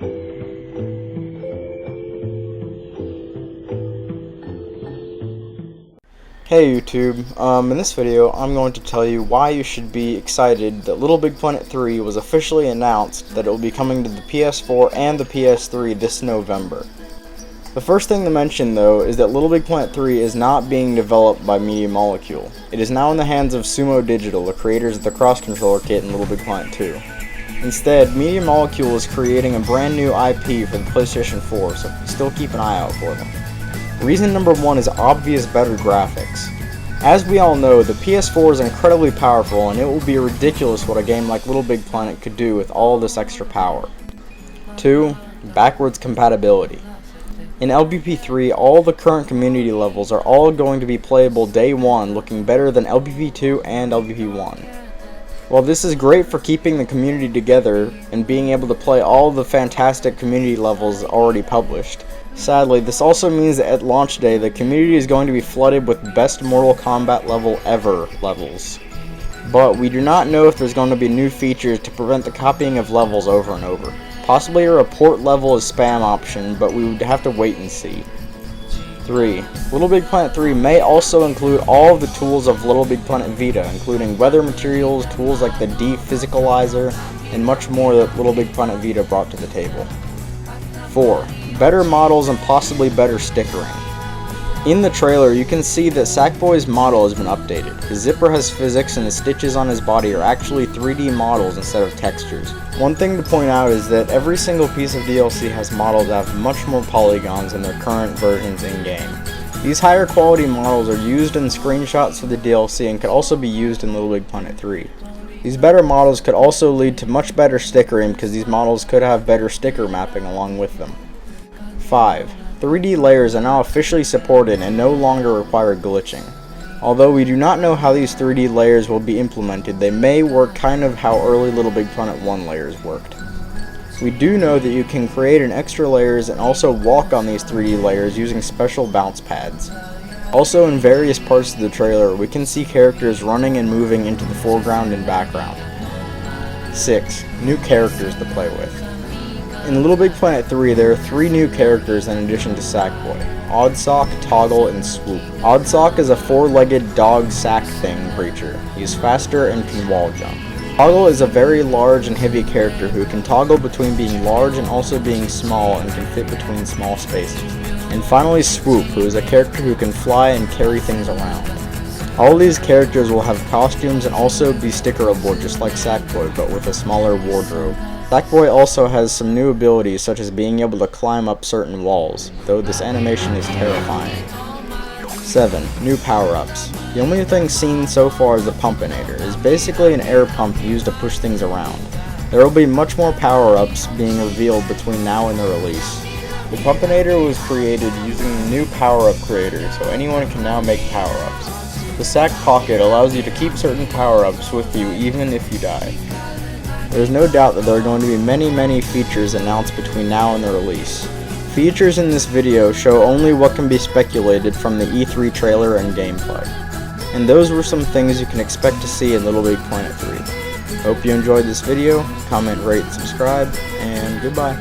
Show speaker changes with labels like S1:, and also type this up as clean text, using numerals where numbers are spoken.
S1: Hey YouTube, in this video I'm going to tell you why you should be excited that LittleBigPlanet 3 was officially announced that it will be coming to the PS4 and the PS3 this November. The first thing to mention though is that LittleBigPlanet 3 is not being developed by Media Molecule. It is now in the hands of Sumo Digital, the creators of the cross-controller kit in LittleBigPlanet 2. Instead, Media Molecule is creating a brand new IP for the PlayStation 4, so still keep an eye out for them. Reason number one is obvious better graphics. As we all know, the PS4 is incredibly powerful and it will be ridiculous what a game like LittleBigPlanet could do with all this extra power. 2. Backwards compatibility. In LBP3, all the current community levels are all going to be playable day one, looking better than LBP2 and LBP1. While this is great for keeping the community together and being able to play all the fantastic community levels already published, sadly, this also means that at launch day, the community is going to be flooded with best Mortal Kombat level ever levels. But we do not know if there's going to be new features to prevent the copying of levels over and over. Possibly a report level is spam option, but we would have to wait and see. 3. LittleBigPlanet 3 may also include all of the tools of LittleBigPlanet Vita, including weather materials, tools like the Dephysicalizer, and much more that LittleBigPlanet Vita brought to the table. 4. Better models and possibly better stickering. In the trailer, you can see that Sackboy's model has been updated. His zipper has physics and the stitches on his body are actually 3D models instead of textures. One thing to point out is that every single piece of DLC has models that have much more polygons than their current versions in-game. These higher quality models are used in screenshots for the DLC and could also be used in LittleBigPlanet 3. These better models could also lead to much better stickering because these models could have better sticker mapping along with them. 5. 3D layers are now officially supported and no longer require glitching. Although we do not know how these 3D layers will be implemented, they may work kind of how early LittleBigPlanet 1 layers worked. We do know that you can create an extra layers and also walk on these 3D layers using special bounce pads. Also in various parts of the trailer, we can see characters running and moving into the foreground and background. 6. New characters to play with. In LittleBigPlanet 3, there are 3 new characters in addition to Sackboy: Oddsock, Toggle, and Swoop. Oddsock is a 4-legged dog sack thing creature. He's faster and can wall jump. Toggle is a very large and heavy character who can toggle between being large and also being small and can fit between small spaces. And finally Swoop, who is a character who can fly and carry things around. All these characters will have costumes and also be stickerable just like Sackboy, but with a smaller wardrobe. Sackboy also has some new abilities such as being able to climb up certain walls, though this animation is terrifying. 7. New power-ups. The only thing seen so far is the Pumpinator. It is basically an air pump used to push things around. There will be much more power-ups being revealed between now and the release. The Pumpinator was created using the new power-up creator, so anyone can now make power-ups. The Sack Pocket allows you to keep certain power-ups with you even if you die. There is no doubt that there are going to be many features announced between now and the release. Features in this video show only what can be speculated from the E3 trailer and gameplay. And those were some things you can expect to see in LittleBigPlanet 3. Hope you enjoyed this video, comment, rate, subscribe, and goodbye.